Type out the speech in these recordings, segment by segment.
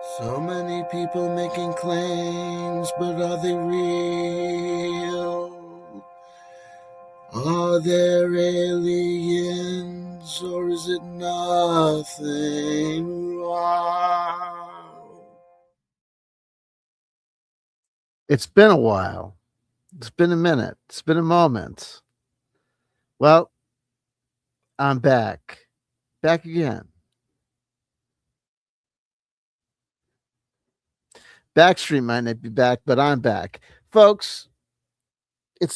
So many people making claims, but are they real? Are there aliens, or is it nothing? Wow. It's been a while. It's been a minute. It's been a moment. Well, I'm back. Back again. Backstreet might not be back, but I'm back. Folks, it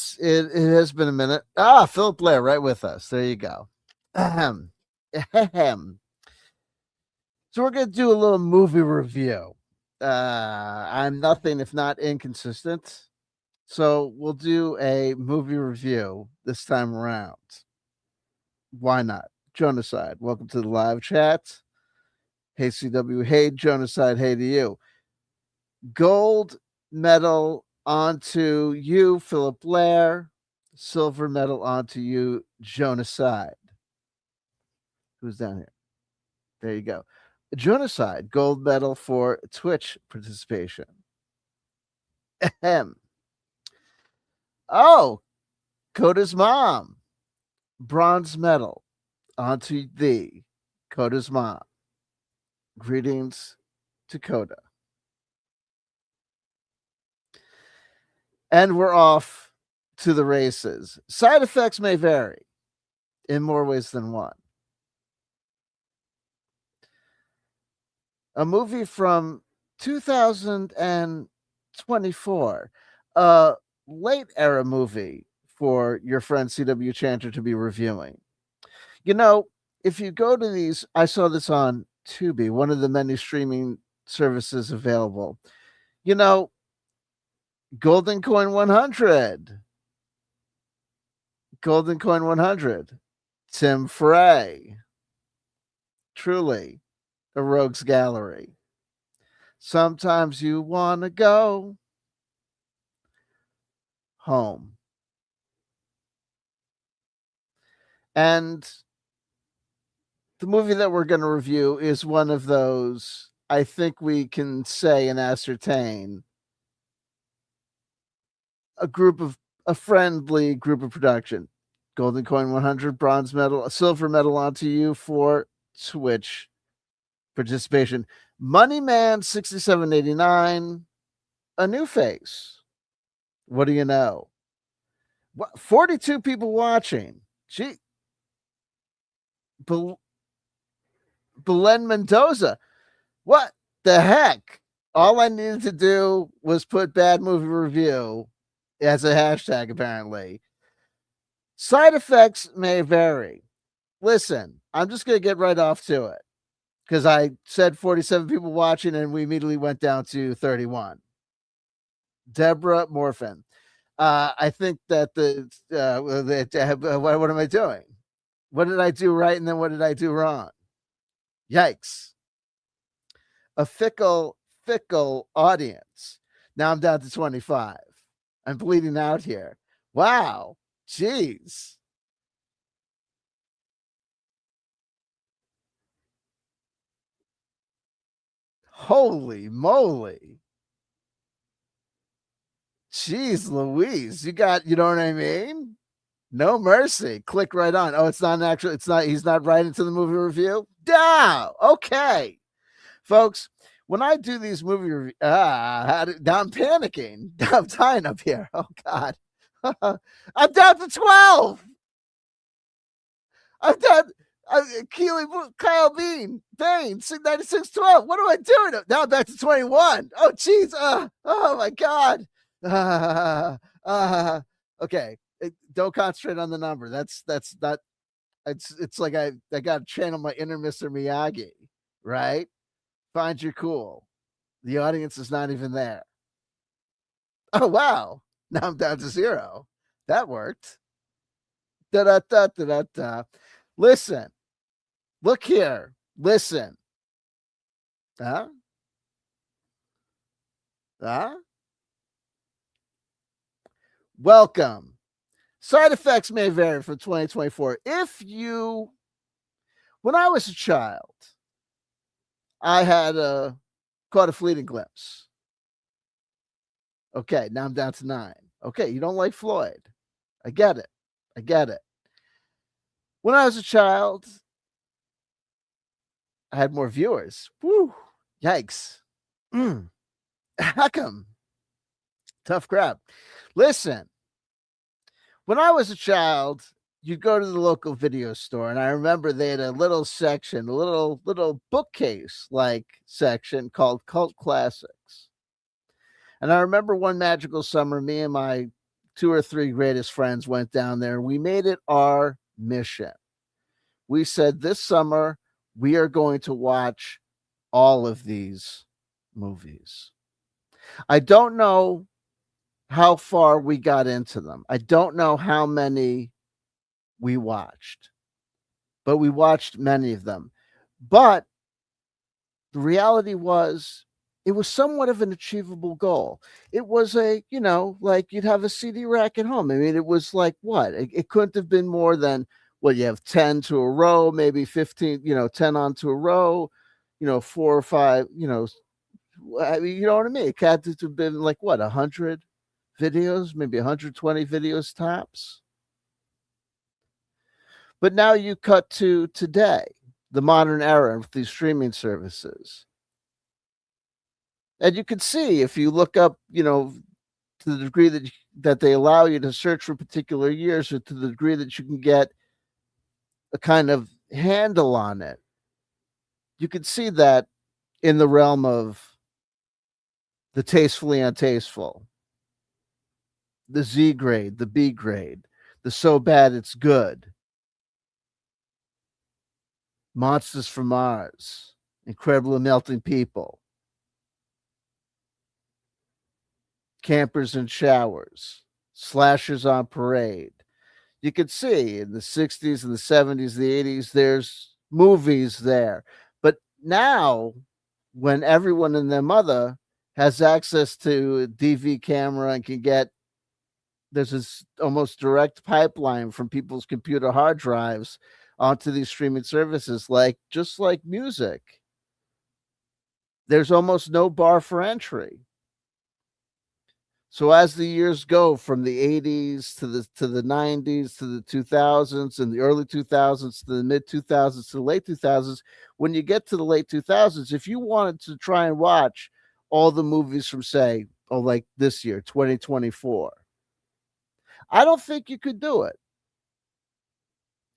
has been a minute. Philip Blair right with us. There you go. Ahem. Ahem. So we're gonna do a little movie review. I'm nothing if not inconsistent. So we'll do a movie review this time around. Why not? Jonaside, welcome to the live chat. Hey CW, hey Jonaside, hey to you. Gold medal onto you, Philip Blair. Silver medal onto you, Jonaside. Who's down here? There you go. Jonaside, gold medal for Twitch participation. Ahem. Oh, Coda's mom, bronze medal onto thee, Coda's mom. Greetings to Coda. And we're off to the races. Side effects may vary in more ways than one. A movie from 2024, a late era movie for your friend CW Chanter to be reviewing. You know, if you go to these, I saw this on Tubi, one of the many streaming services available. You know, Golden Coin 100. Golden Coin 100. Tim Frey. Truly a rogues gallery. Sometimes you want to go home. And the movie that we're going to review is one of those, I think we can say and ascertain, a friendly group of production. Golden Coin 100, bronze medal, a silver medal onto you for Twitch participation. Money Man 6789, a new face. What do you know? What, 42 people watching. Gee. Belen Mendoza. What the heck? All I needed to do was put bad movie review as a hashtag, apparently. Side effects may vary. Listen, I'm just going to get right off to it because I said 47 people watching and we immediately went down to 31. Deborah Morphin. I think that what am I doing? What did I do right and then what did I do wrong? Yikes. A fickle audience. Now I'm down to 25. I'm bleeding out here. Wow. Jeez. Holy moly. Jeez Louise. You know what I mean? No mercy. Click right on. Oh, it's not he's not right into the movie review. Down. Okay. Folks, when I do these movie reviews, now I'm panicking. I'm dying up here. Oh God. I'm down to 12. I'm down. Kyle Bain, 9612. What am I doing? Now I'm back to 21. Oh, jeez. Oh, my God. Okay. Don't concentrate on the number. That's not. It's like I got to channel my inner Mr. Miyagi, right? Find your cool. The audience is not even there. Oh, wow. Now I'm down to 0. That worked. Da da da da da da. Listen. Look here. Listen. Huh? Huh? Welcome. Side effects may vary from 2024. When I was a child, I had a caught a fleeting glimpse. Okay, now I'm down to 9. Okay, you don't like Floyd. I get it. I get it. When I was a child, I had more viewers. Woo! Yikes. How come? Tough crap. Listen, when I was a child, you'd go to the local video store, and I remember they had a little section, a little bookcase like section called Cult Classics. And I remember one magical summer, me and my 2 or 3 greatest friends went down there, and we made it our mission. We said, this summer, we are going to watch all of these movies. I don't know how far we got into them. I don't know how many we watched, but we watched many of them. But the reality was, it was somewhat of an achievable goal. It was like you'd have a CD rack at home. I mean, it was like what? It couldn't have been more than what you have 10 to a row, maybe 15, 10 onto a row, 4 or 5, I mean, you know what I mean? It had to have been like what, 100 videos, maybe 120 videos tops. But now you cut to today, the modern era with these streaming services. And you can see if you look up, to the degree that they allow you to search for particular years, or to the degree that you can get a kind of handle on it, you can see that in the realm of the tastefully untasteful, the Z grade, the B grade, the so bad it's good, Monsters from Mars, Incredible Melting People, Campers and Showers, Slashers on Parade. You could see in the 60s and the 70s, the 80s, there's movies there. But now, when everyone and their mother has access to a DV camera and can get, there's this almost direct pipeline from people's computer hard drives onto these streaming services, just like music. There's almost no bar for entry. So as the years go from the 80s to the 90s to the 2000s and the early 2000s to the mid 2000s to the late 2000s, when you get to the late 2000s, if you wanted to try and watch all the movies from, say, like this year, 2024, I don't think you could do it.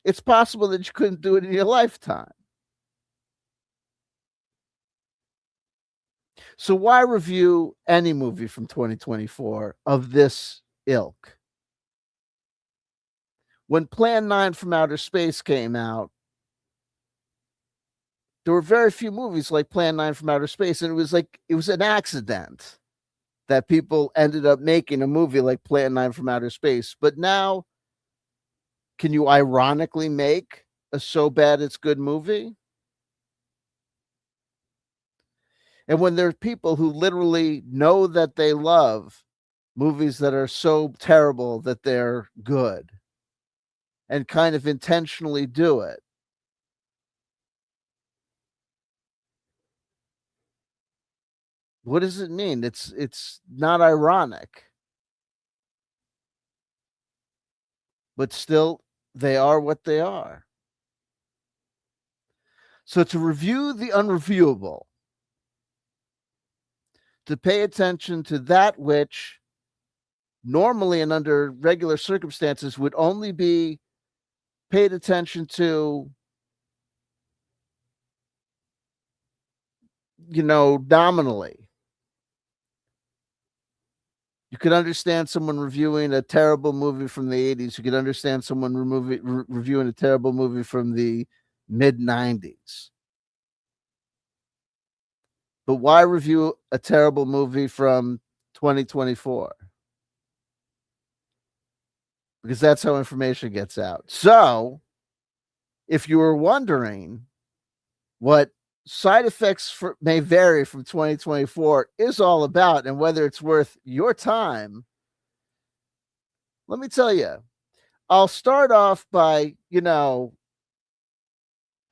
It's possible that you couldn't do it in your lifetime. So why review any movie from 2024 of this ilk? When Plan 9 from Outer Space came out, there were very few movies like Plan 9 from Outer Space, and it was an accident that people ended up making a movie like Plan 9 from Outer Space. But now, can you ironically make a so bad it's good movie? And when there's people who literally know that they love movies that are so terrible that they're good and kind of intentionally do it, what does it mean? It's not ironic. But still, they are what they are. So to review the unreviewable, to pay attention to that which normally and under regular circumstances would only be paid attention to, nominally. You could understand someone reviewing a terrible movie from the 80s. You could understand someone reviewing a terrible movie from the mid 90s. But why review a terrible movie from 2024? Because that's how information gets out. So, if you were wondering what Side Effects May Vary from 2024 is all about and whether it's worth your time, let me tell you. I'll start off by,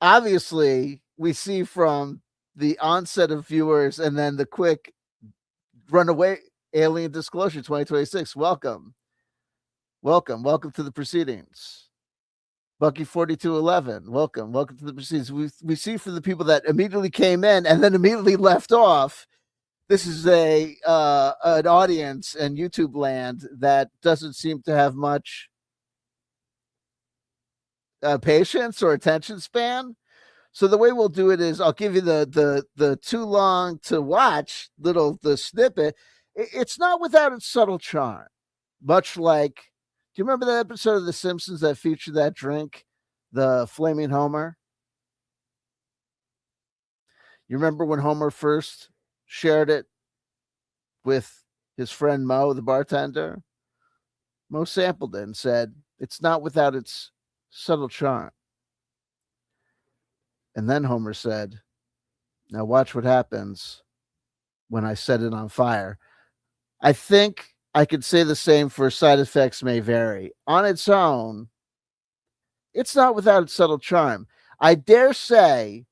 obviously we see from the onset of viewers and then the quick runaway alien disclosure 2026. Welcome to the proceedings. Bucky 4211, welcome to the proceedings. We see for the people that immediately came in and then immediately left off, this is an audience and YouTube land that doesn't seem to have much patience or attention span. So the way we'll do it is I'll give you the too long to watch the snippet. It's not without its subtle charm, much like, do you remember that episode of The Simpsons that featured that drink, the Flaming Homer? You remember when Homer first shared it with his friend Moe, the bartender? Moe sampled it and said, it's not without its subtle charm. And then Homer said, now watch what happens when I set it on fire. I think I could say the same for Side Effects May Vary. On its own, it's not without its subtle charm. I dare say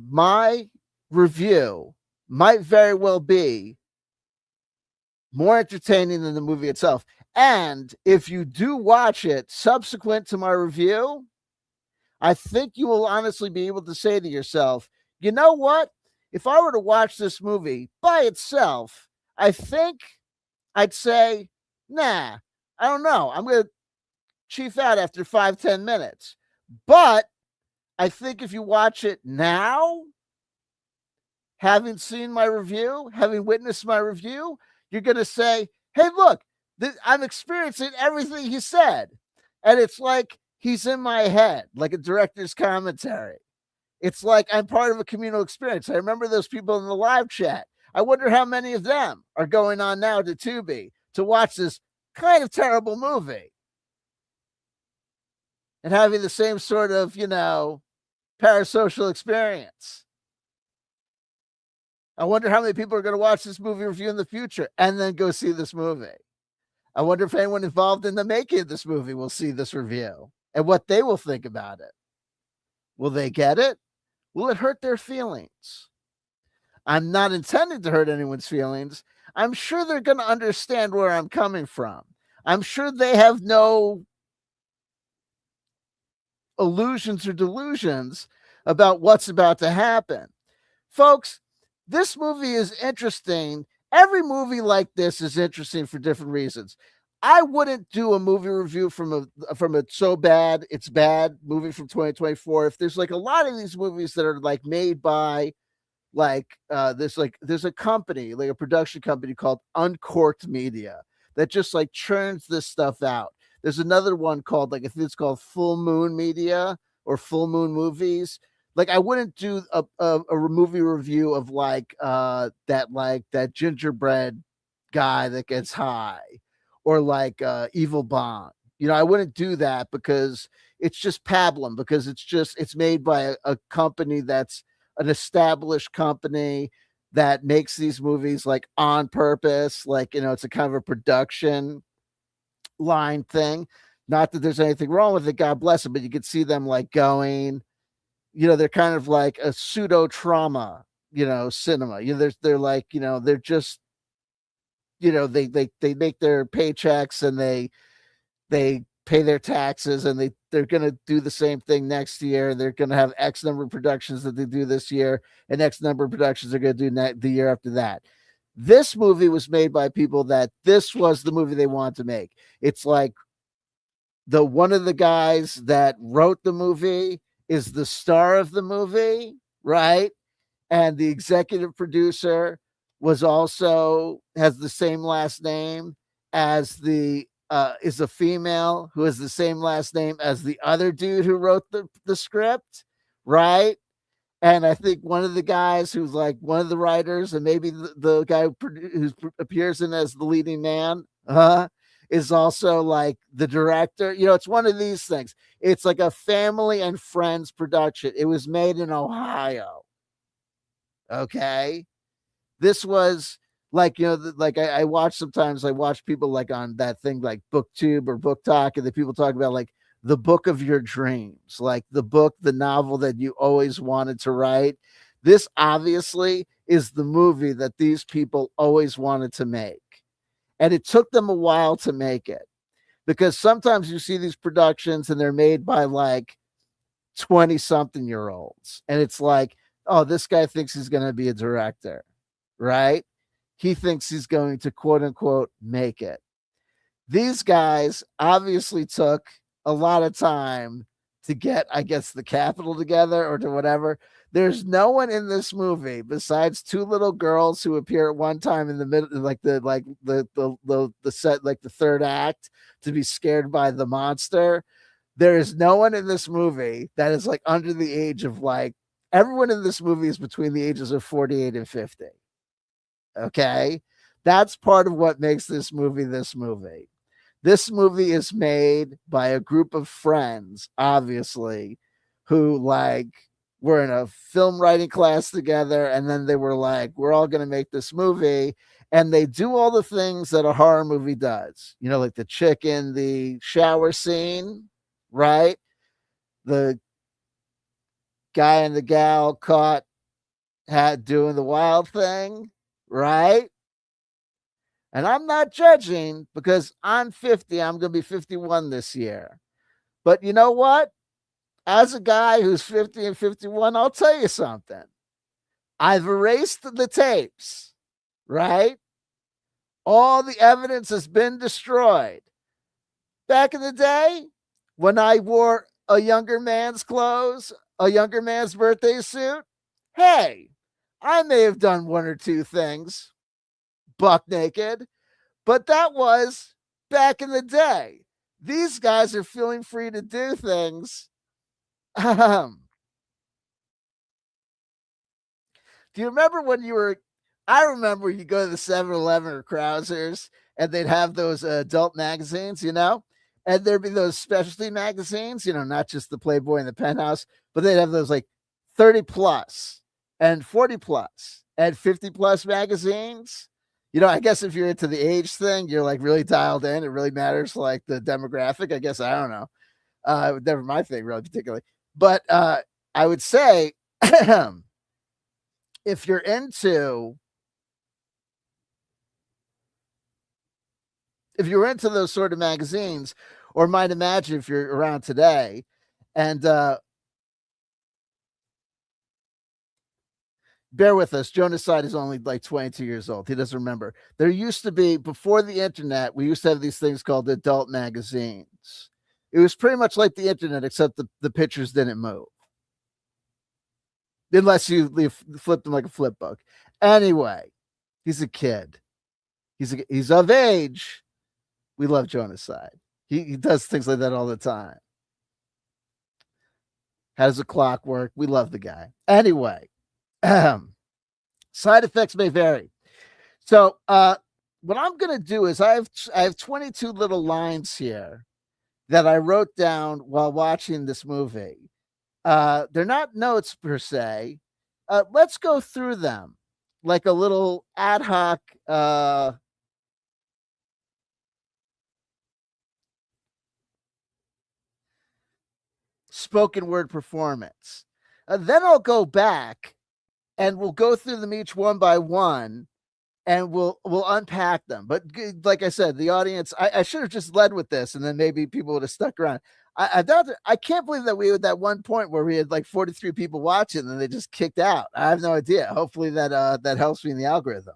my review might very well be more entertaining than the movie itself. And if you do watch it subsequent to my review, I think you will honestly be able to say to yourself, you know what? If I were to watch this movie by itself, I think I'd say, nah, I don't know. I'm going to chief out after 5-10 minutes. But I think if you watch it now, having seen my review, having witnessed my review, you're going to say, hey, look, I'm experiencing everything he said. And it's like he's in my head, like a director's commentary. It's like I'm part of a communal experience. I remember those people in the live chat. I wonder how many of them are going on now to Tubi to watch this kind of terrible movie and having the same sort of, parasocial experience. I wonder how many people are going to watch this movie review in the future and then go see this movie. I wonder if anyone involved in the making of this movie will see this review and what they will think about it. Will they get it? Will it hurt their feelings? I'm not intending to hurt anyone's feelings. I'm sure they're going to understand where I'm coming from. I'm sure they have no illusions or delusions about what's about to happen. Folks, this movie is interesting. Every movie like this is interesting for different reasons. I wouldn't do a movie review from a so bad it's bad movie from 2024 if there's like a lot of these movies that are like made by there's a company, like a production company called Uncorked Media that just like churns this stuff out. There's another one called I think it's called Full Moon Media or Full Moon Movies. Like I wouldn't do a movie review of that gingerbread guy that gets high or Evil Bong. I wouldn't do that because it's just pablum, because it's made by a company that's an established company that makes these movies like on purpose. It's a kind of a production line thing. Not that there's anything wrong with it, God bless them, but you could see them like going, they're kind of like a pseudo trauma, cinema. They're like, they're just, they make their paychecks and they pay their taxes and they're going to do the same thing next year. They're going to have X number of productions that they do this year and X number of productions they're going to do the year after that. This movie was made by people that this was the movie they wanted to make. It's like one of the guys that wrote the movie is the star of the movie, right? And the executive producer has the same last name as is a female who has the same last name as the other dude who wrote the script, right? And I think one of the guys who's like one of the writers and maybe the guy who appears in as the leading man is also like the director. It's one of these things. It's like a family and friends production. It was made in Ohio. Okay. This was I watch sometimes, I watch people like on that thing like BookTube or BookTok, and the people talk about like the book of your dreams, like the book, the novel that you always wanted to write. This obviously is the movie that these people always wanted to make. And it took them a while to make it, because sometimes you see these productions and they're made by like 20 something year olds. And it's like, oh, this guy thinks he's going to be a director, right? He thinks he's going to quote unquote make it. These guys obviously took a lot of time to get, I guess, the capital together or to whatever. There's no one in this movie besides two little girls who appear at one time in the middle, like the set, like the third act, to be scared by the monster. There is no one in this movie that is like under the age of like, everyone in this movie is between the ages of 48 and 50. Okay. That's part of what makes this movie this movie. This movie is made by a group of friends, obviously, who like were in a film writing class together. And then they were like, we're all going to make this movie. And they do all the things that a horror movie does, you know, like the chick in the shower scene, right? The guy and the gal caught had doing the wild thing, right? And I'm not judging because I'm 50. I'm going to be 51 this year. But you know what? As a guy who's 50 and 51, I'll tell you something. I've erased the tapes, right? All the evidence has been destroyed. Back in the day, when I wore a younger man's clothes, a younger man's birthday suit, hey, I may have done one or two things buck naked, but that was back in the day. These guys are feeling free to do things. Do you remember when you were? I remember you go to the 7-Eleven or Krausers and they'd have those adult magazines, you know, and there'd be those specialty magazines, you know, not just the Playboy and the Penthouse, but they'd have those like 30 plus and 40 plus and 50 plus magazines. You know, I guess if you're into the age thing, you're like really dialed in. It really matters, like the demographic. I guess I don't know. Never my thing, really, particularly. But I would say, if you're into those sort of magazines, or might imagine if you're around today, and bear with us, Jonas Side is only like 22 years old. He doesn't remember. There used to be, before the internet, we used to have these things called adult magazines. It was pretty much like the internet, except the pictures didn't move. Unless you flip them like a flip book. Anyway, he's a kid. He's of age. We love Jonas Side. He does things like that all the time. How does the clock work? We love the guy. Anyway, side effects may vary. So what I'm going to do is I have 22 little lines here that I wrote down while watching this movie. They're not notes per se. Let's go through them like a little ad hoc spoken word performance. Then I'll go back and we'll go through them each one by one and we'll unpack them. But like I said, the audience, I should have just led with this and then maybe people would have stuck around. I can't believe that we had that one point where we had like 43 people watching and they just kicked out. I have no idea. Hopefully that helps me in the algorithm.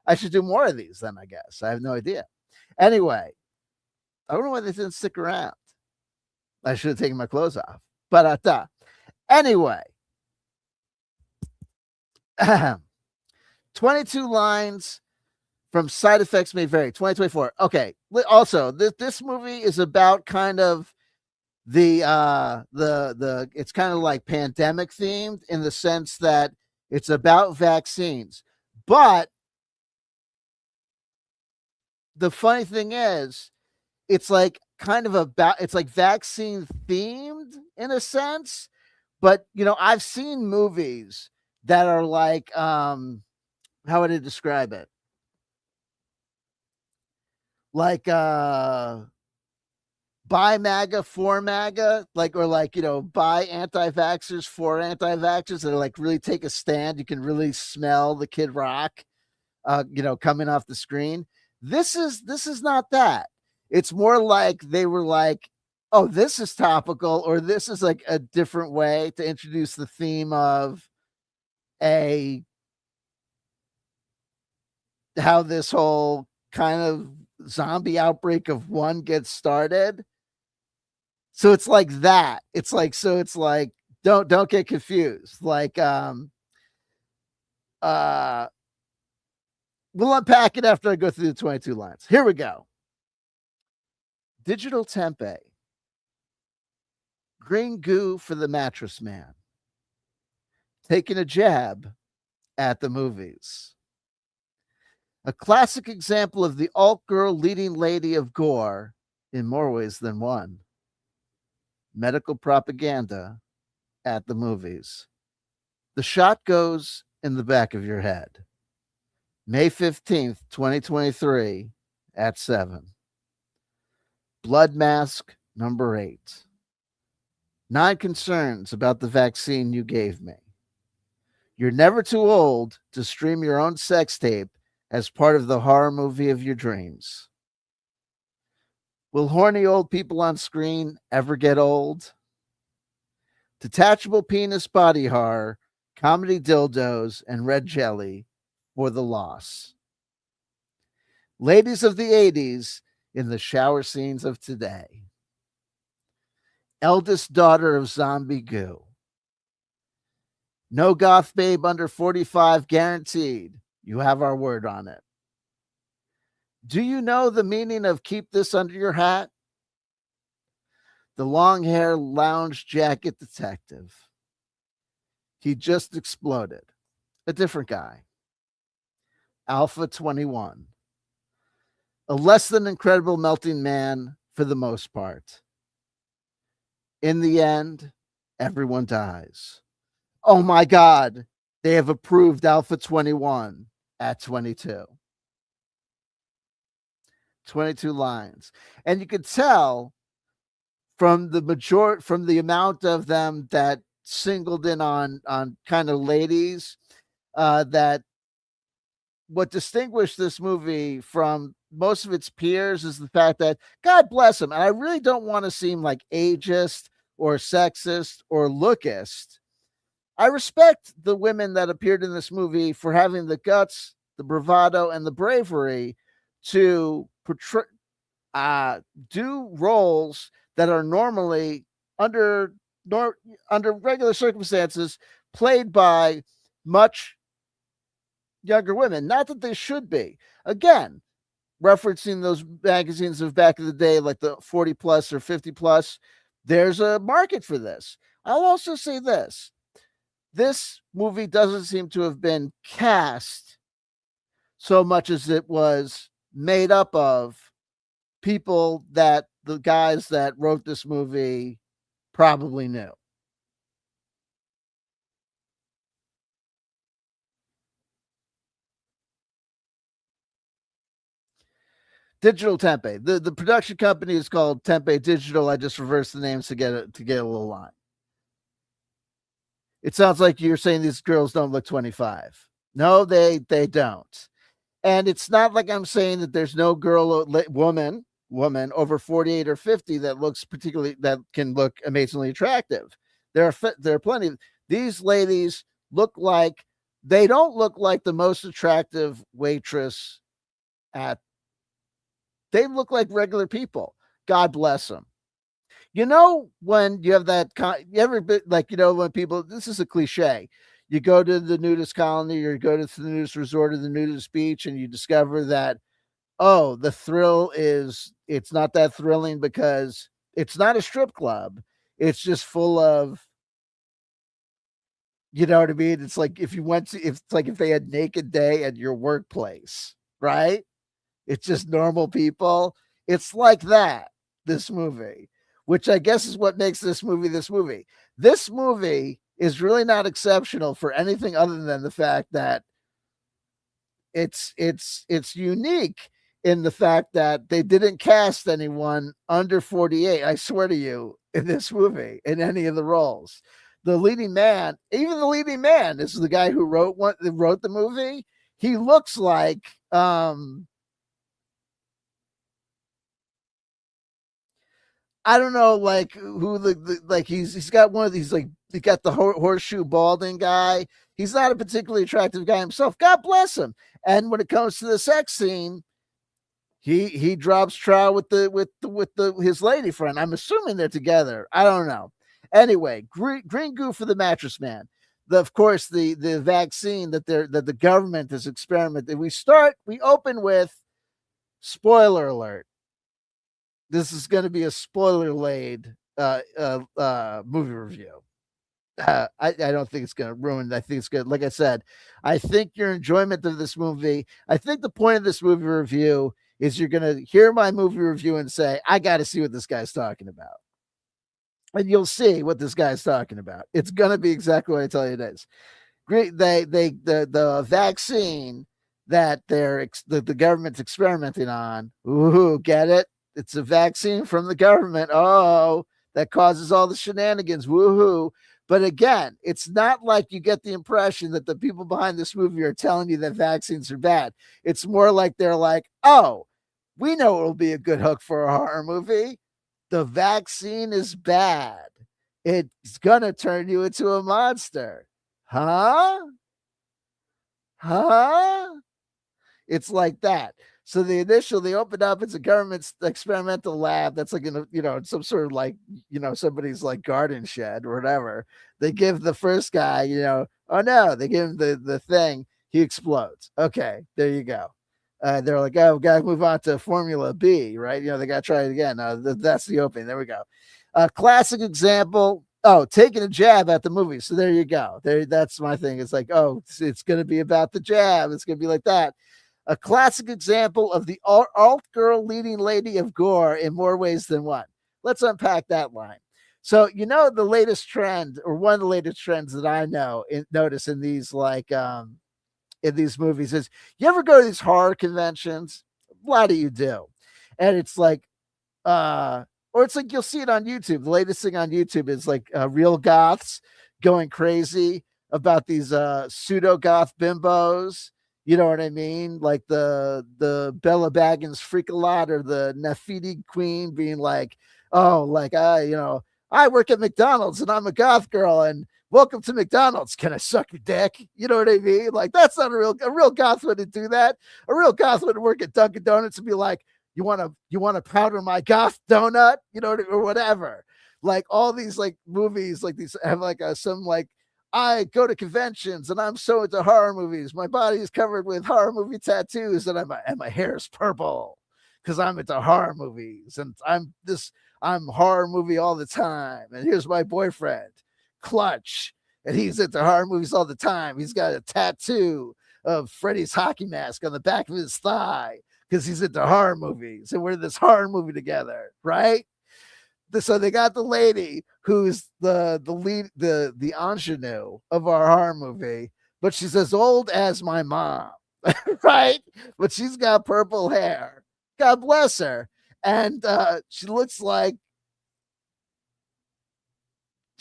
I should do more of these then, I guess. I have no idea. Anyway, I don't know why they didn't stick around. I should have taken my clothes off. But anyway, 22 lines from Side Effects May Vary, 2024. Okay. Also, this movie is about kind of the it's kind of like pandemic themed in the sense that it's about vaccines. But the funny thing is, it's like kind of about, it's like vaccine themed in a sense. But you know, I've seen movies that are like how would I describe it? Like buy MAGA for MAGA, like, or like, buy anti-vaxxers for anti-vaxxers that like really take a stand. You can really smell the Kid Rock, coming off the screen. This is not that. It's more like they were like, oh, this is topical, or this is like a different way to introduce the theme of how this whole kind of zombie outbreak of one gets started. So it's like that. It's like, don't get confused. Like, we'll unpack it after I go through the 22 lines. Here we go. Digital tempeh. Green goo for the mattress man. Taking a jab at the movies. A classic example of the alt girl leading lady of gore in more ways than one. Medical propaganda at the movies. The shot goes in the back of your head. May 15th, 2023 at 7. Blood mask number 8. 9 concerns about the vaccine you gave me. You're never too old to stream your own sex tape as part of the horror movie of your dreams. Will horny old people on screen ever get old? Detachable penis body horror, comedy dildos, and red jelly for the loss. Ladies of the 80s in the shower scenes of today. Eldest daughter of zombie goo. No goth babe under 45 guaranteed. You have our word on it. Do you know the meaning of keep this under your hat? The long hair lounge jacket detective. He just exploded. A different guy. Alpha 21. A less than incredible melting man for the most part. In the end, everyone dies. Oh my God, they have approved Alpha 21 at 22. 22 lines. And you could tell from the amount of them that singled in on kind of ladies, that what distinguished this movie from most of its peers is the fact that, God bless them, and I really don't want to seem like ageist or sexist or lookist. I respect the women that appeared in this movie for having the guts, the bravado, and the bravery to portray, do roles that are normally under regular circumstances played by much younger women. Not that they should be. Again, referencing those magazines of back in the day, like the 40 plus or 50 plus, there's a market for this. I'll also say this. This movie doesn't seem to have been cast so much as it was made up of people that the guys that wrote this movie probably knew. Digital Tempeh. The production company is called Tempeh Digital. I just reversed the names to get a little line. It sounds like you're saying these girls don't look 25. No, they don't. And it's not like I'm saying that there's no girl or woman over 48 or 50 that can look amazingly attractive. There are plenty. These ladies they don't look like the most attractive waitress they look like regular people. God bless them. When you have that, when people, this is a cliche, you go to the nudist colony or you go to the nudist resort or the nudist beach and you discover that, oh, the thrill it's not that thrilling because it's not a strip club. It's just full of, you know what I mean? It's like if they had Naked Day at your workplace, right? It's just normal people. It's like that, this movie, which I guess is what makes this movie this movie. This movie is really not exceptional for anything other than the fact that it's unique in the fact that they didn't cast anyone under 48. I swear to you, in this movie, in any of the roles. The leading man, even the leading man, is the guy who wrote the movie. He looks like I don't know, like who like he's got one of these, like he got the horseshoe balding guy. He's not a particularly attractive guy himself. God bless him. And when it comes to the sex scene, he drops trow with the his lady friend. I'm assuming they're together. I don't know. Anyway, green goo for the mattress man. Of course, the vaccine that the government is experimenting. We open with spoiler alert. This is going to be a spoiler laid movie review. I don't think it's going to ruin. I think it's good. Like I said, I think your enjoyment of this movie. I think the point of this movie review is you're going to hear my movie review and say, I got to see what this guy's talking about. And you'll see what this guy's talking about. It's going to be exactly what I tell you it is. Great. The vaccine that the government's experimenting on. Ooh, get it? It's a vaccine from the government. Oh, that causes all the shenanigans. Woohoo. But again, it's not like you get the impression that the people behind this movie are telling you that vaccines are bad. It's more like they're like, oh, we know it'll be a good hook for a horror movie. The vaccine is bad. It's going to turn you into a monster. Huh? Huh? It's like that. So they opened up, it's a government experimental lab that's like some sort of like, somebody's like garden shed or whatever. They give the first guy, oh no, they give him the thing, he explodes. Okay, there you go. They're like, oh, we gotta move on to Formula B, right? They gotta try it again. That's the opening. There we go. Classic example. Oh, taking a jab at the movie. So there you go. That's my thing. It's like, oh, it's gonna be about the jab. It's gonna be like that. A classic example of the alt girl leading lady of gore in more ways than one. Let's unpack that line. So, the latest trend, or one of the latest trends that I notice in these in these movies is, you ever go to these horror conventions? A lot of you do. And it's like, or it's like you'll see it on YouTube. The latest thing on YouTube is like real goths going crazy about these pseudo goth bimbos. You know what I mean? Like the Bella Baggins Freak-a-Lot, or the Nefertiti Queen being like, oh, like I work at McDonald's and I'm a goth girl, and welcome to McDonald's. Can I suck your dick? You know what I mean? Like, that's not a real goth wouldn't do that. A real goth would work at Dunkin' Donuts and be like, you want to powder my goth donut? Or whatever. Like all these like movies like these have like some like, I go to conventions and I'm so into horror movies. My body is covered with horror movie tattoos, and my hair is purple because I'm into horror movies, and I'm horror movie all the time. And here's my boyfriend, Clutch, and he's into horror movies all the time. He's got a tattoo of Freddy's hockey mask on the back of his thigh because he's into horror movies, and we're in this horror movie together, right? So they got the lady who's the lead, the ingenue of our horror movie, but she's as old as my mom, right? But she's got purple hair. God bless her. And she looks like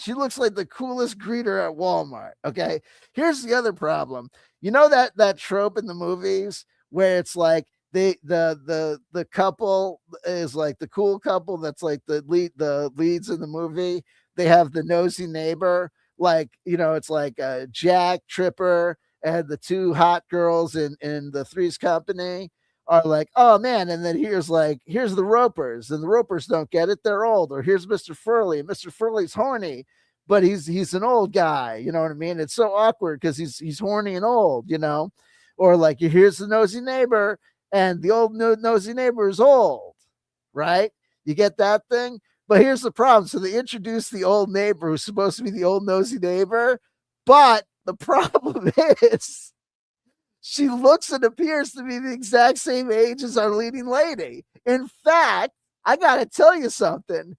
the coolest greeter at Walmart. Okay. Here's the other problem. That trope in the movies where it's like the couple is like the cool couple that's like the leads in the movie. They have the nosy neighbor, like, it's like Jack Tripper and the two hot girls in the Three's Company are like, oh man, and then here's the Ropers, and the Ropers don't get it, they're old. Or here's Mr. Furley, and Mr. Furley's horny, but he's an old guy, you know what I mean? It's so awkward because he's horny and old, or like here's the nosy neighbor, and the old nosy neighbor is old, right? You get that thing? But here's the problem. So they introduce the old neighbor who's supposed to be the old nosy neighbor, but the problem is she looks and appears to be the exact same age as our leading lady. In fact, I got to tell you something.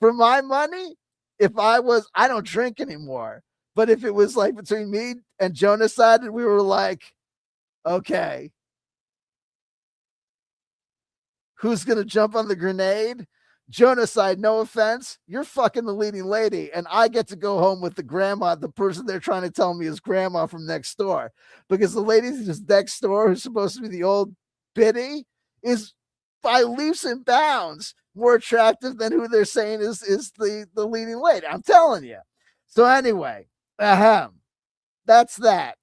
For my money, I don't drink anymore, but if it was like between me and Jonaside, and we were like, okay, who's going to jump on the grenade? Genocide, no offense. You're fucking the leading lady. And I get to go home with the grandma, the person they're trying to tell me is grandma from next door. Because the lady just next door, who's supposed to be the old biddy, is by leaps and bounds more attractive than who they're saying is the leading lady. I'm telling you. So anyway, that's that.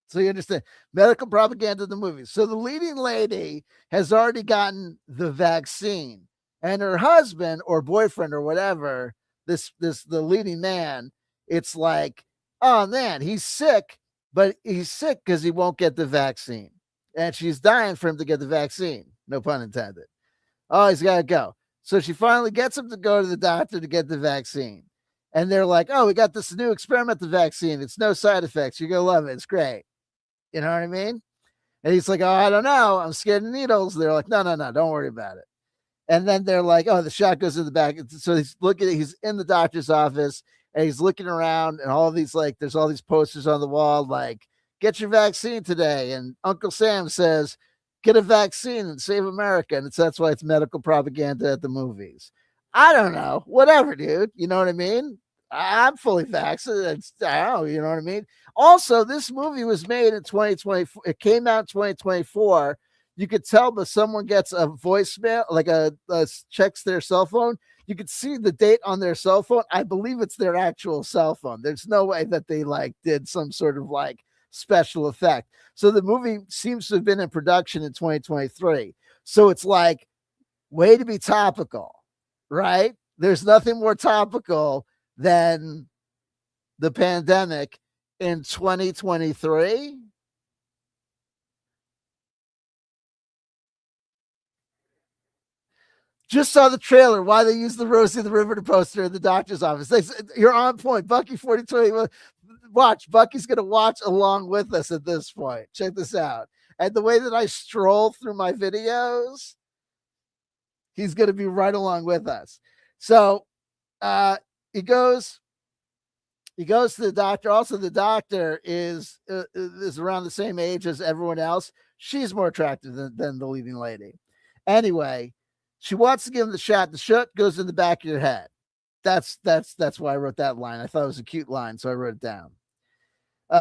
So you understand medical propaganda in the movies. So the leading lady has already gotten the vaccine, and her husband or boyfriend or whatever, the leading man, it's like, oh man, he's sick, but he's sick because he won't get the vaccine. And she's dying for him to get the vaccine. No pun intended. Oh, he's got to go. So she finally gets him to go to the doctor to get the vaccine. And they're like, oh, we got this new experimental vaccine. It's no side effects. You're going to love it. It's great. You know what I mean? And he's like, oh, I don't know. I'm scared of needles. They're like, no, don't worry about it. And then they're like, oh, the shot goes in the back. So he's in the doctor's office and he's looking around and all these, like, there's all these posters on the wall, like, get your vaccine today. And Uncle Sam says, get a vaccine and save America. And that's why it's medical propaganda at the movies. I don't know. Whatever, dude. You know what I mean? I'm fully vaccinated. I don't know, you know what I mean? Also, this movie was made in 2024. It came out in 2024. You could tell, but someone gets a voicemail, like a checks their cell phone. You could see the date on their cell phone. I believe it's their actual cell phone. There's no way that they like did some sort of like special effect. So the movie seems to have been in production in 2023. So it's like way to be topical, right? There's nothing more topical than the pandemic in 2023. Just saw the trailer. Why they use the Rosie the Riveter poster in the doctor's office. You're on point. Bucky 4020. Watch. Bucky's going to watch along with us at this point. Check this out. And the way that I stroll through my videos, he's going to be right along with us. So he goes to the doctor. Also, the doctor is around the same age as everyone else. She's more attractive than the leading lady. Anyway, she wants to give him the shot. The shot goes in the back of your head. That's why I wrote that line. I thought it was a cute line, so I wrote it down.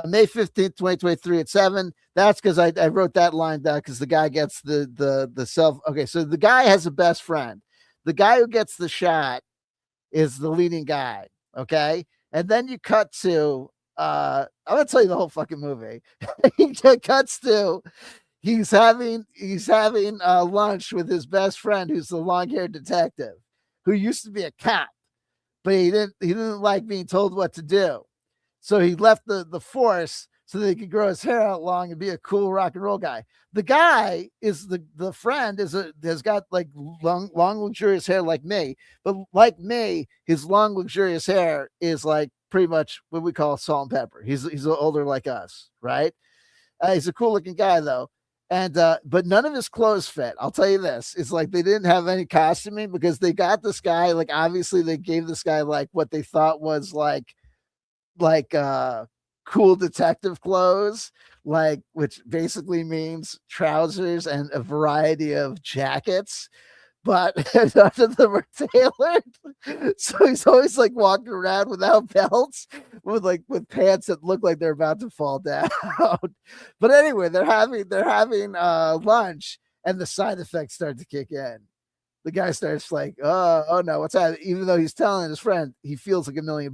May 15th, 2023 at 7. That's because I wrote that line down because the guy gets the self. Okay, so the guy has a best friend. The guy who gets the shot is the leading guy. Okay. And then you cut to, I'm going to tell you the whole fucking movie. He cuts to, he's having lunch with his best friend, who's the long-haired detective, who used to be a cop, but he didn't like being told what to do. So he left the force so that he could grow his hair out long and be a cool rock and roll guy. The guy is the friend has got like long luxurious hair like me, but like me, his long luxurious hair is like pretty much what we call salt and pepper. He's older like us, right? He's a cool looking guy though. And but none of his clothes fit. I'll tell you this. It's like they didn't have any costuming because they got this guy, like obviously they gave this guy like what they thought was like cool detective clothes, like, which basically means trousers and a variety of jackets, but none of them are tailored. So he's always like walking around without belts, with pants that look like they're about to fall down. But anyway, they're having lunch, and the side effects start to kick in. The guy starts like, oh no, what's that? Even though he's telling his friend, he feels like $1 million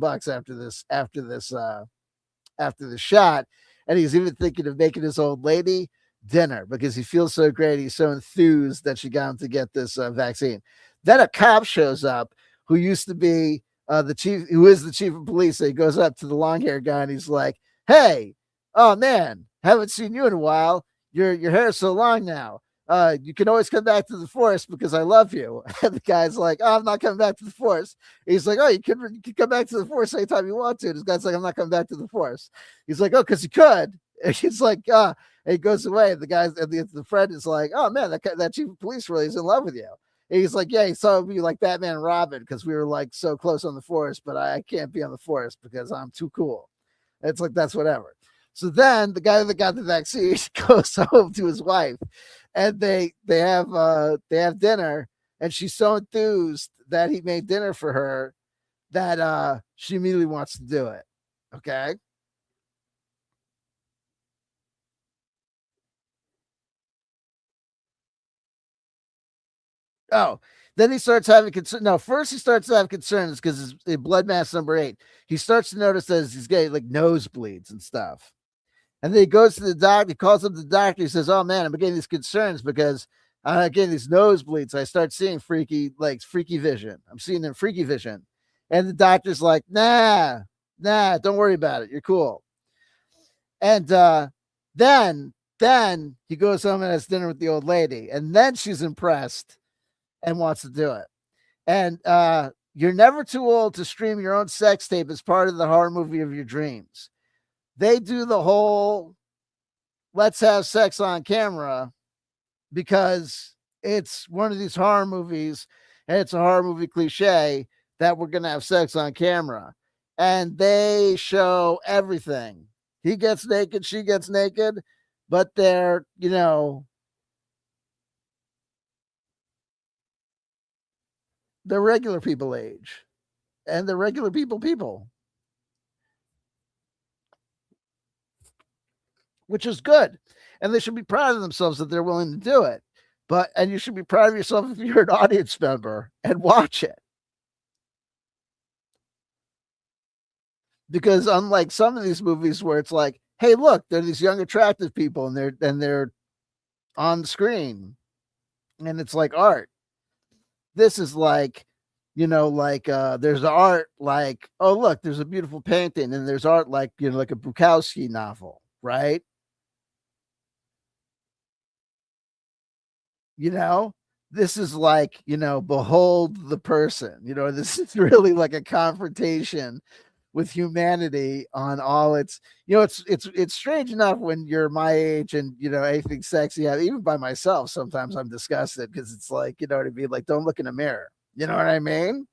after the shot. And he's even thinking of making his old lady dinner because he feels so great. He's so enthused that she got him to get this vaccine. Then a cop shows up who used to be the chief of police. So he goes up to the long haired guy and he's like, hey, oh man, haven't seen you in a while. Your hair is so long now. You can always come back to the force because I love you. And the guy's like, oh, I'm not coming back to the force. He's like, oh, you can come back to the force anytime you want to. This guy's like, I'm not coming back to the force. He's like, oh, because you could. And he's like, and he goes away. The guy's and the friend is like, oh man, that chief of police really is in love with you. And he's like, yeah, he saw me like Batman and Robin because we were like so close on the force, but I can't be on the force because I'm too cool. And it's like, that's whatever. So then the guy that got the vaccine goes home to his wife, and they have dinner, and she's so enthused that he made dinner for her that she immediately wants to do it. Okay. Oh, then he starts having concern. No, first he starts to have concerns because his blood mass number 8. He starts to notice that he's getting like nosebleeds and stuff. And then he goes to the doctor. He calls up the doctor. He says, "Oh man, I'm getting these concerns because I'm getting these nosebleeds. I start seeing freaky vision. I'm seeing them freaky vision." And the doctor's like, nah, don't worry about it. You're cool." And then he goes home and has dinner with the old lady, and then she's impressed and wants to do it. And you're never too old to stream your own sex tape as part of the horror movie of your dreams. They do the whole let's have sex on camera because it's one of these horror movies and it's a horror movie cliche that we're going to have sex on camera. And they show everything. He gets naked, she gets naked, but they're, they're regular people age and they're regular people, which is good. And they should be proud of themselves that they're willing to do it. And you should be proud of yourself if you're an audience member and watch it. Because unlike some of these movies where it's like, hey, look, they're these young, attractive people and they're on the screen and it's like art. This is like, there's art like, oh, look, there's a beautiful painting and there's art like, like a Bukowski novel, right? This is like, behold the person, this is really like a confrontation with humanity on all its, it's strange enough when you're my age and, anything sexy, even by myself, sometimes I'm disgusted because it's like, what I mean? Like, don't look in a mirror. You know what I mean?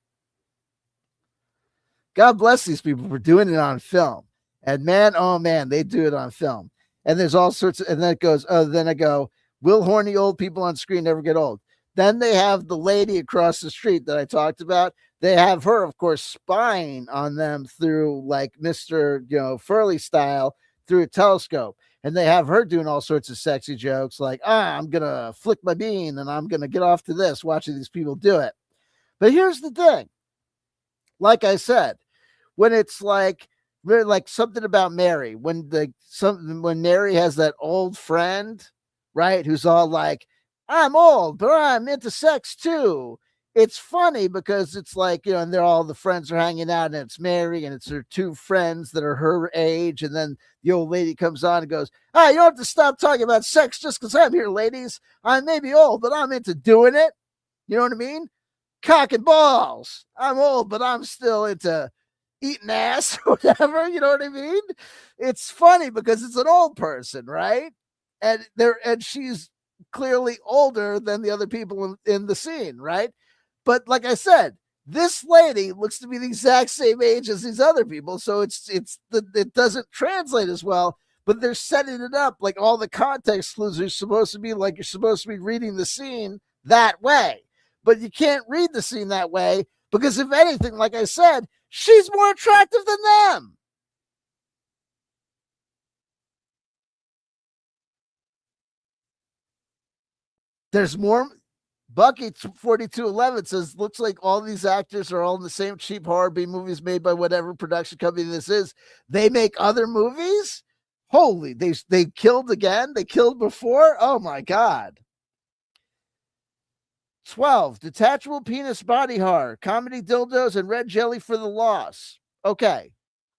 God bless these people for doing it on film. And man, oh man, they do it on film. And there's all sorts of, and then it goes, oh, then I go, will horny old people on screen never get old? Then they have the lady across the street that I talked about. They have her, of course, spying on them through like Mr. Furley style through a telescope. And they have her doing all sorts of sexy jokes like, I'm going to flick my bean and I'm going to get off to this watching these people do it. But here's the thing. Like I said, when it's like something about Mary, when Mary has that old friend, right, who's all like, I'm old, but I'm into sex too. It's funny because it's like, and they're all the friends are hanging out and it's Mary and it's her two friends that are her age. And then the old lady comes on and goes, you don't have to stop talking about sex just because I'm here, ladies. I may be old, but I'm into doing it. You know what I mean? Cock and balls. I'm old, but I'm still into eating ass or whatever. You know what I mean? It's funny because it's an old person, right? And she's clearly older than the other people in the scene, right? But like I said, this lady looks to be the exact same age as these other people, so it doesn't translate as well. But they're setting it up like all the context clues are supposed to be like you're supposed to be reading the scene that way. But you can't read the scene that way because if anything, like I said, she's more attractive than them. There's more. Bucky 4211 says, looks like all these actors are all in the same cheap horror B movies made by whatever production company this is. They make other movies? Holy, they killed again? They killed before? Oh my God. 12, detachable penis body horror, comedy dildos, and red jelly for the loss. Okay.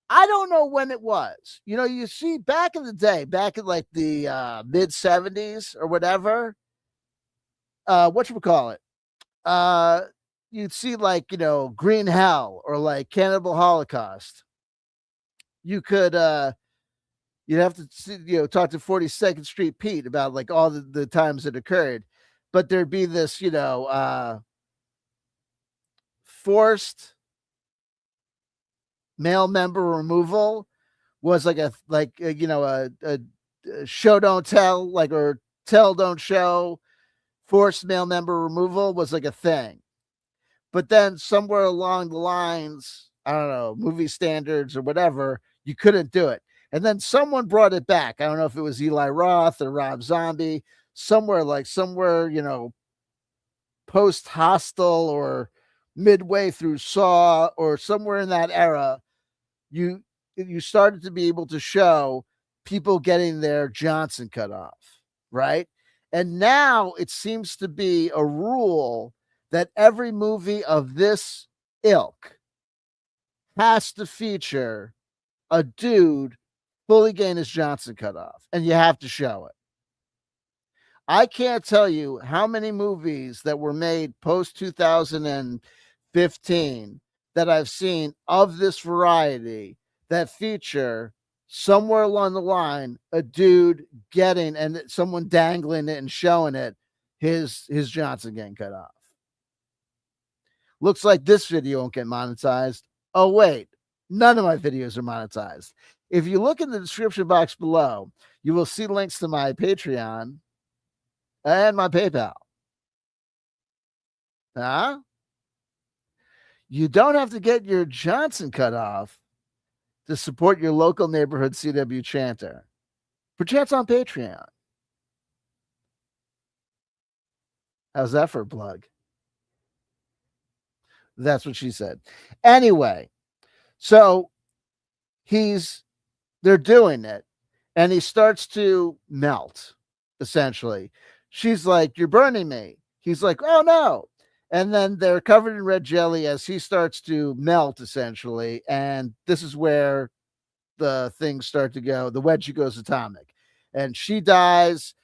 I don't know when it was. You see, back in the day, back in like the mid 70s or whatever, whatchamacallit? You'd see like, Green Hell or like Cannibal Holocaust. You could, you'd have to see, talk to 42nd Street Pete about like all the times it occurred. But there'd be this, forced male member removal was like a show don't tell, like, or tell don't show, forced male member removal was like a thing. But then somewhere along the lines, I don't know, movie standards or whatever, you couldn't do it. And then someone brought it back. I don't know if it was Eli Roth or Rob Zombie, somewhere, post Hostel or midway through Saw or somewhere in that era, you you started to be able to show people getting their Johnson cut off, right? And now it seems to be a rule that every movie of this ilk has to feature a dude fully getting his Johnson cut off, and you have to show it. I can't tell you how many movies that were made post 2015 that I've seen of this variety that feature somewhere along the line a dude getting and someone dangling it and showing it his Johnson getting cut off. Looks like this video won't get monetized. Oh, wait, none of my videos are monetized. If you look in the description box below, you will see links to my Patreon and my PayPal. Huh? You don't have to get your Johnson cut off to support your local neighborhood CW chanter. Perchance on Patreon. How's that for a plug? That's what she said. Anyway, so they're doing it, and he starts to melt, essentially. She's like, "You're burning me." He's like, "Oh no." And then they're covered in red jelly as he starts to melt, essentially. And this is where the things start to go. The wedgie goes atomic. And she dies.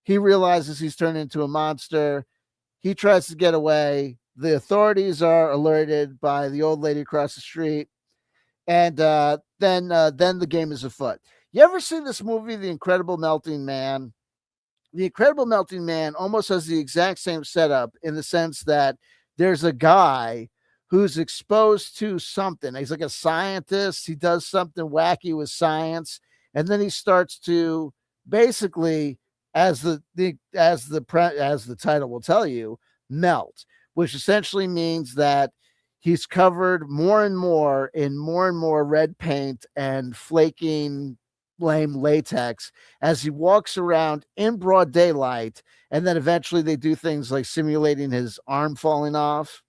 He realizes he's turned into a monster. He tries to get away. The authorities are alerted by the old lady across the street. And then the game is afoot. You ever see this movie, The Incredible Melting Man? The Incredible Melting Man almost has the exact same setup in the sense that there's a guy who's exposed to something. He's like a scientist. He does something wacky with science, and then he starts to basically, as the title will tell you, melt, which essentially means that he's covered more and more in more and more red paint and flaking lame latex as he walks around in broad daylight. And then eventually they do things like simulating his arm falling off.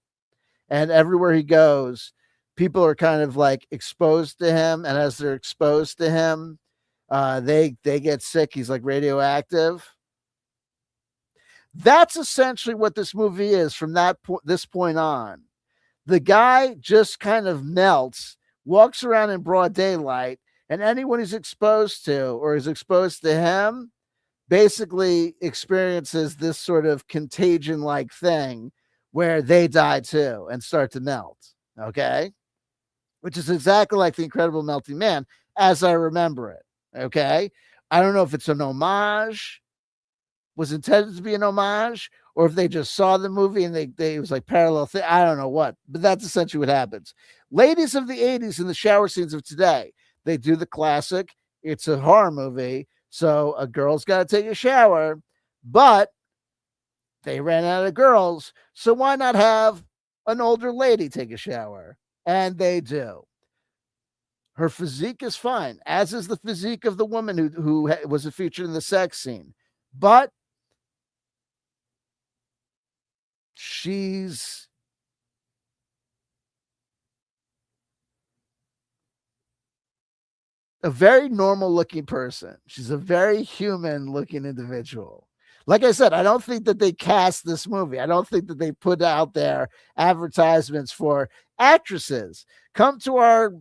And everywhere he goes, people are kind of like exposed to him. And as they're exposed to him, they get sick. He's like radioactive. That's essentially what this movie is from this point on. The guy just kind of melts, walks around in broad daylight, and anyone he's exposed to or is exposed to him basically experiences this sort of contagion-like thing where they die too and start to melt. Okay? Which is exactly like The Incredible Melting Man as I remember it. Okay? I don't know if it's an homage, was intended to be an homage, or if they just saw the movie and it was like parallel thing. I don't know what, but that's essentially what happens. Ladies of the 80s in the shower scenes of today, they do the classic. It's a horror movie, so a girl's got to take a shower, but they ran out of girls, so why not have an older lady take a shower? And they do. Her physique is fine, as is the physique of the woman who was featured in the sex scene, but she's a very normal looking person. She's a very human looking individual. Like I said, I don't think that they cast this movie. I don't think that they put out there advertisements for actresses. Come to our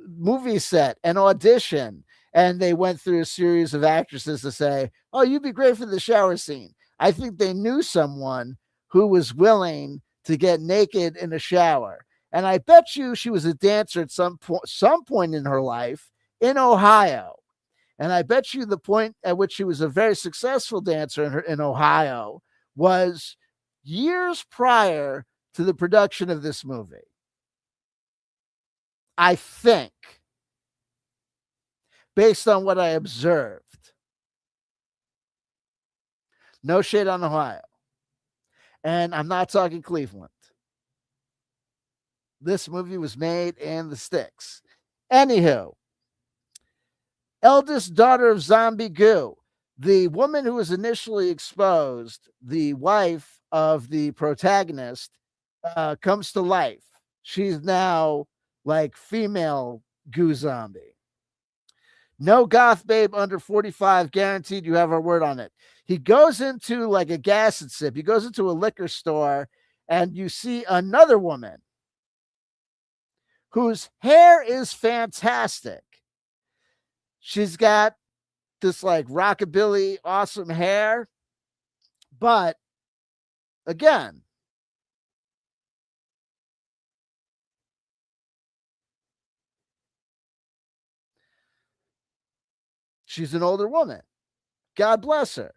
movie set and audition. And they went through a series of actresses to say, "Oh, you'd be great for the shower scene." I think they knew someone who was willing to get naked in a shower. And I bet you she was a dancer at some point in her life in Ohio. And I bet you the point at which she was a very successful dancer in Ohio was years prior to the production of this movie. I think. based on what I observed. No shade on Ohio. And I'm not talking Cleveland. This movie was made in the sticks. Anywho, eldest daughter of Zombie Goo, the woman who was initially exposed, the wife of the protagonist, comes to life. She's now like female Goo Zombie. No goth babe under 45 guaranteed. You have our word on it. He goes into like a gas and sip. He goes into a liquor store and you see another woman whose hair is fantastic. She's got this like rockabilly awesome hair. But again, she's an older woman. God bless her.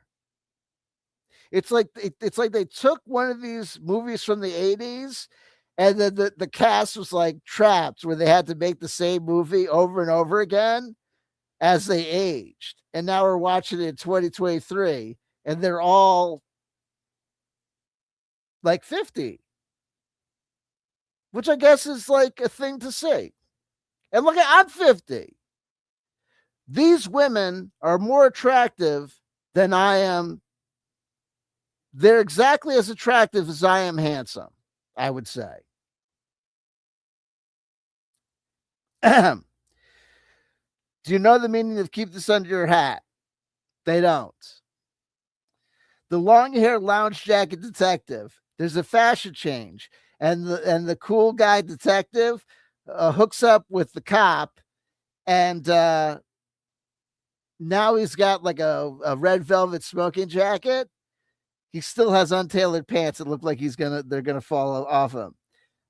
It's like they took one of these movies from the 80s and then the cast was like trapped where they had to make the same movie over and over again as they aged. And now we're watching it in 2023 and they're all like 50, which I guess is like a thing to see. And look, I'm 50. These women are more attractive than I am. They're exactly as attractive as I am handsome, I would say. Do you know the meaning of keep this under your hat? They don't. The long hair lounge jacket detective. There's a fashion change, and the cool guy detective hooks up with the cop, and now he's got like a red velvet smoking jacket. He still has untailored pants that look like they're gonna fall off him.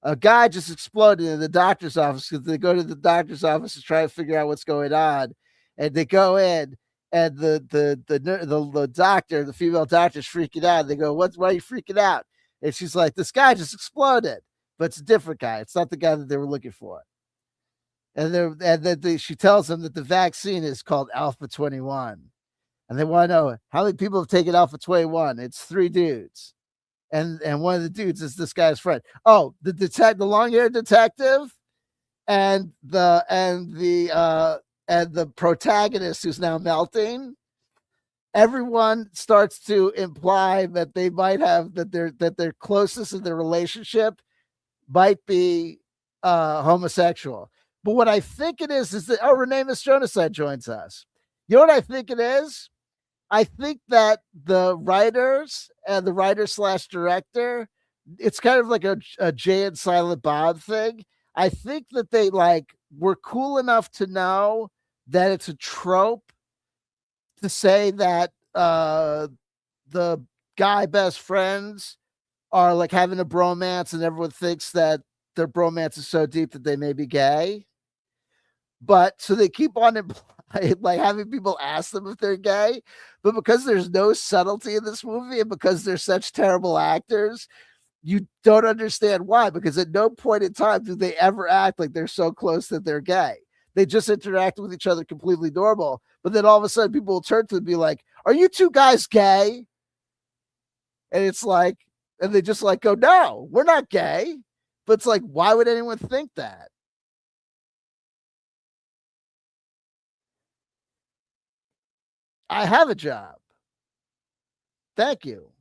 A guy just exploded in the doctor's office because they go to the doctor's office to try to figure out what's going on, and they go in, and the doctor, the female doctor, is freaking out. They go, "Why are you freaking out?" And she's like, "This guy just exploded, but it's a different guy. It's not the guy that they were looking for." And she tells them that the vaccine is called Alpha 21. And they want to know how many people have taken Alpha 21. It's 3 dudes. And one of the dudes is this guy's friend. Oh, the long-haired detective and the protagonist who's now melting. Everyone starts to imply that they might have that their closeness in their relationship might be homosexual. But what I think it is that Renee Mastronicide joins us. You know what I think it is? I think that the writers and the writer/director, it's kind of like a Jay and Silent Bob thing. I think that they like were cool enough to know that it's a trope to say that the guy best friends are like having a bromance and everyone thinks that their bromance is so deep that they may be gay. But so they keep on like having people ask them if they're gay, but because there's no subtlety in this movie and because they're such terrible actors, you don't understand why, because at no point in time do they ever act like they're so close that they're gay. They just interact with each other completely normal, but then all of a sudden people will turn to them and be like, "Are you two guys gay?" And it's like, and they just like go, "No, we're not gay." But it's like, why would anyone think that? I have a job. Thank you,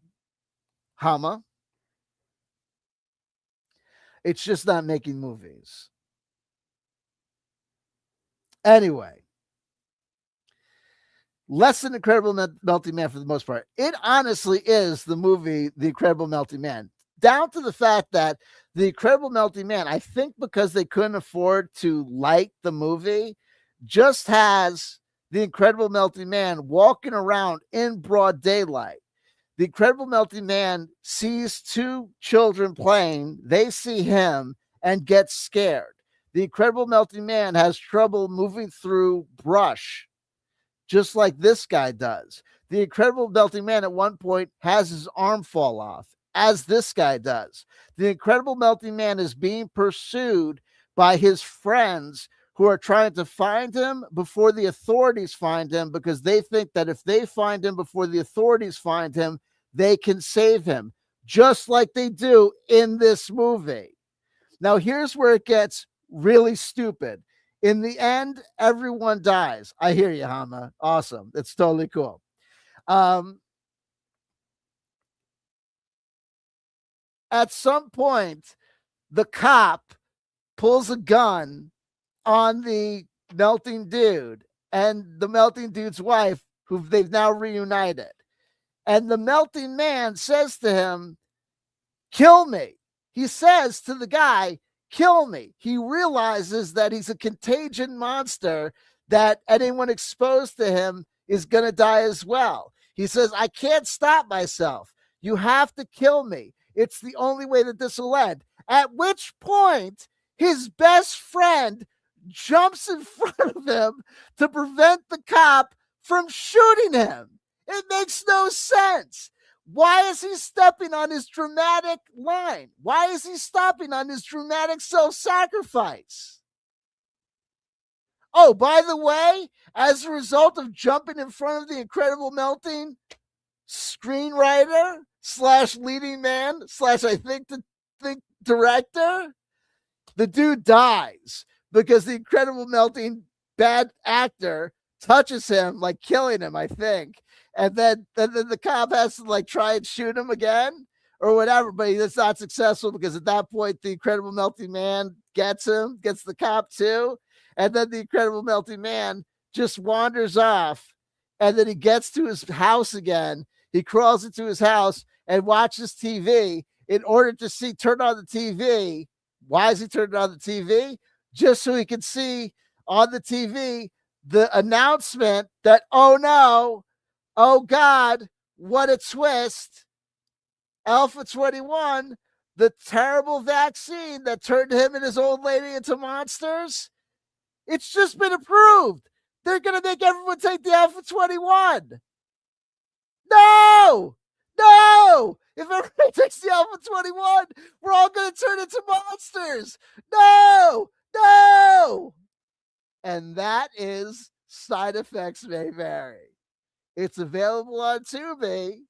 Hama. It's just not making movies. Anyway, less than Incredible Melting Man for the most part. It honestly is the movie The Incredible Melting Man, down to the fact that The Incredible Melting Man, I think because they couldn't afford to light the movie, just has The Incredible Melting Man walking around in broad daylight. The Incredible Melting Man sees 2 children playing. They see him and get scared. The Incredible Melting Man has trouble moving through brush, just like this guy does. The Incredible Melting Man at one point has his arm fall off, as this guy does. The Incredible Melting Man is being pursued by his friends who are trying to find him before the authorities find him, because they think that if they find him before the authorities find him, they can save him, just like they do in this movie. Now, here's where it gets really stupid. In the end, everyone dies. I hear you, Hama. Awesome. It's totally cool. At some point, the cop pulls a gun on the melting dude and the melting dude's wife, who they've now reunited. And the melting man says to him, "Kill me." He says to the guy, "Kill me." He realizes that he's a contagion monster, that anyone exposed to him is going to die as well. He says, "I can't stop myself. You have to kill me. It's the only way that this will end." At which point, his best friend jumps in front of him to prevent the cop from shooting him. It makes no sense. Why is he stepping on his dramatic line? Why is he stopping on his dramatic self-sacrifice? Oh, by the way, as a result of jumping in front of the incredible melting, screenwriter / leading man / I think director, the dude dies because the incredible melting bad actor touches him, like killing him, I think. And then the cop has to like try and shoot him again or whatever, but he's not successful because at that point the incredible melting man gets the cop too. And then the incredible melting man just wanders off, and then he gets to his house again. He crawls into his house and watches TV in order to turn on the TV. Why is he turning on the TV? Just so he can see on the TV the announcement that, oh no, oh God, what a twist. Alpha 21, the terrible vaccine that turned him and his old lady into monsters, it's just been approved. They're going to make everyone take the Alpha 21. No! If everybody takes the Alpha 21, we're all going to turn into monsters. No! And that is Side Effects May Vary. It's available on Tubi.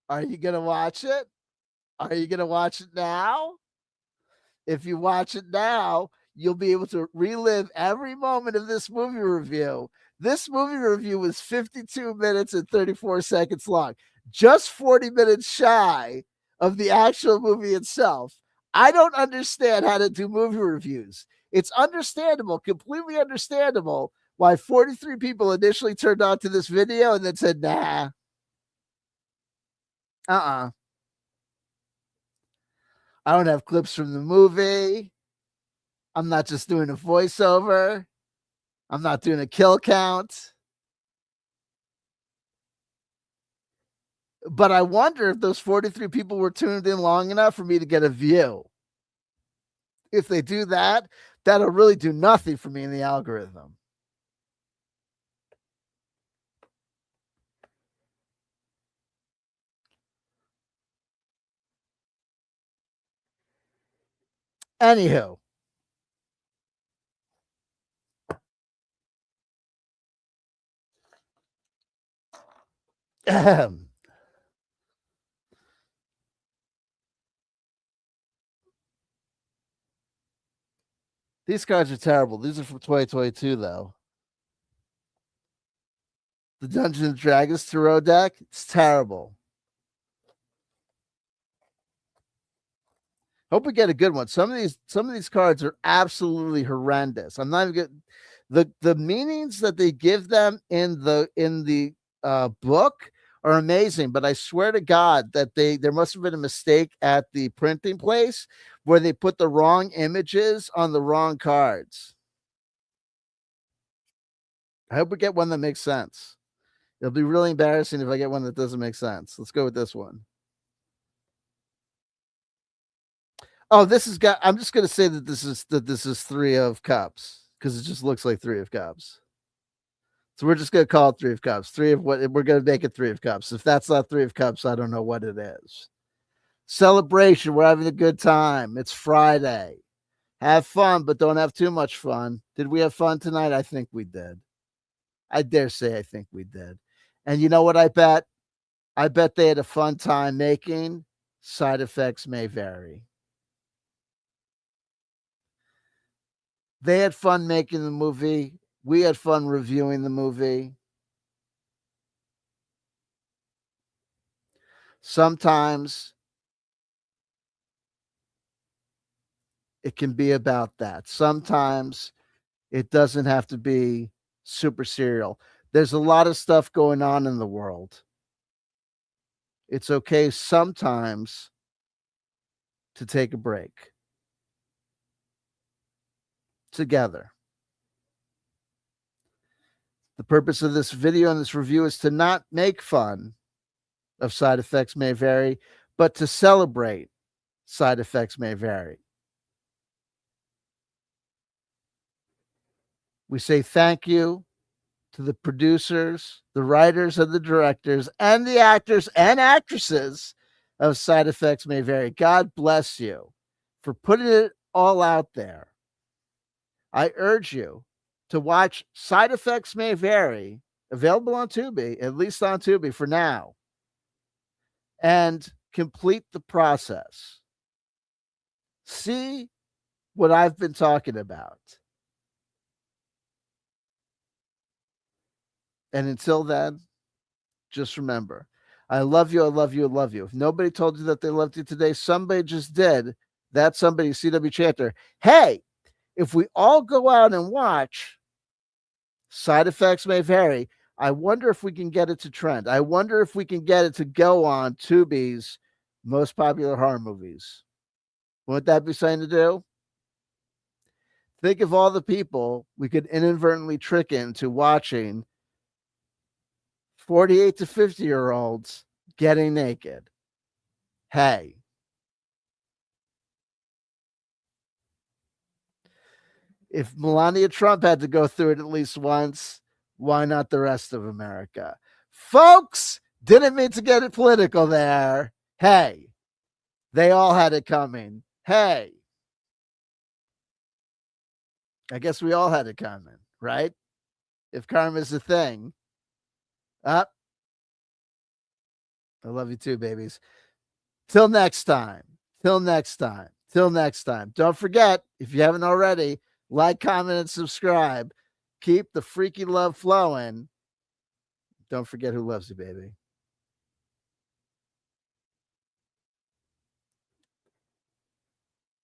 Are you going to watch it? Are you going to watch it now? If you watch it now, you'll be able to relive every moment of this movie review. This movie review was 52 minutes and 34 seconds long, just 40 minutes shy of the actual movie itself. I don't understand how to do movie reviews. It's understandable, completely understandable, why 43 people initially turned on to this video and then said, nah. I don't have clips from the movie. I'm not just doing a voiceover. I'm not doing a kill count. But I wonder if those 43 people were tuned in long enough for me to get a view. If they do that, that'll really do nothing for me in the algorithm. Anywho. These cards are terrible. These are from 2022, though. The Dungeons and Dragons Tarot deck, it's terrible. Hope we get a good one. Some of these cards are absolutely horrendous. I'm not even the meanings that they give them in the book are amazing, but I swear to God that there must have been a mistake at the printing place where they put the wrong images on the wrong cards. I hope we get one that makes sense. It'll be really embarrassing if I get one that doesn't make sense. Let's go with this one. Oh, I'm just going to say that this is 3 of Cups because it just looks like 3 of Cups. So we're just going to call it 3 of Cups. 3 of what? We're going to make it 3 of Cups. If that's not 3 of Cups, I don't know what it is. Celebration. We're having a good time. It's Friday. Have fun, but don't have too much fun. Did we have fun tonight? I think we did. I dare say I think we did. And you know what I bet? I bet they had a fun time making Side Effects May Vary. They had fun making the movie. We had fun reviewing the movie. Sometimes it can be about that. Sometimes it doesn't have to be super serial. There's a lot of stuff going on in the world. It's okay sometimes to take a break together. The purpose of this video and this review is to not make fun of Side Effects May Vary, but to celebrate Side Effects May Vary. We say thank you to the producers, the writers, and the directors, and the actors and actresses of Side Effects May Vary. God bless you for putting it all out there. I urge you to watch Side Effects May Vary, available on Tubi, at least on Tubi for now, and complete the process. See what I've been talking about. And until then, just remember, I love you, I love you, I love you. If nobody told you that they loved you today, somebody just did. That somebody, CW Chanter. Hey, if we all go out and watch Side Effects May Vary, I wonder if we can get it to trend. I wonder if we can get it to go on Tubi's most popular horror movies. Wouldn't that be something to do? Think of all the people we could inadvertently trick into watching 48 to 50-year-olds getting naked. Hey. If Melania Trump had to go through it at least once, why not the rest of America? Folks, didn't mean to get it political there. Hey, they all had it coming. Hey. I guess we all had it coming, right? If karma's a thing. I love you too, babies. Till next time. Till next time. Till next time. Don't forget, if you haven't already, like, comment, and subscribe. Keep the freaky love flowing. Don't forget who loves you, baby.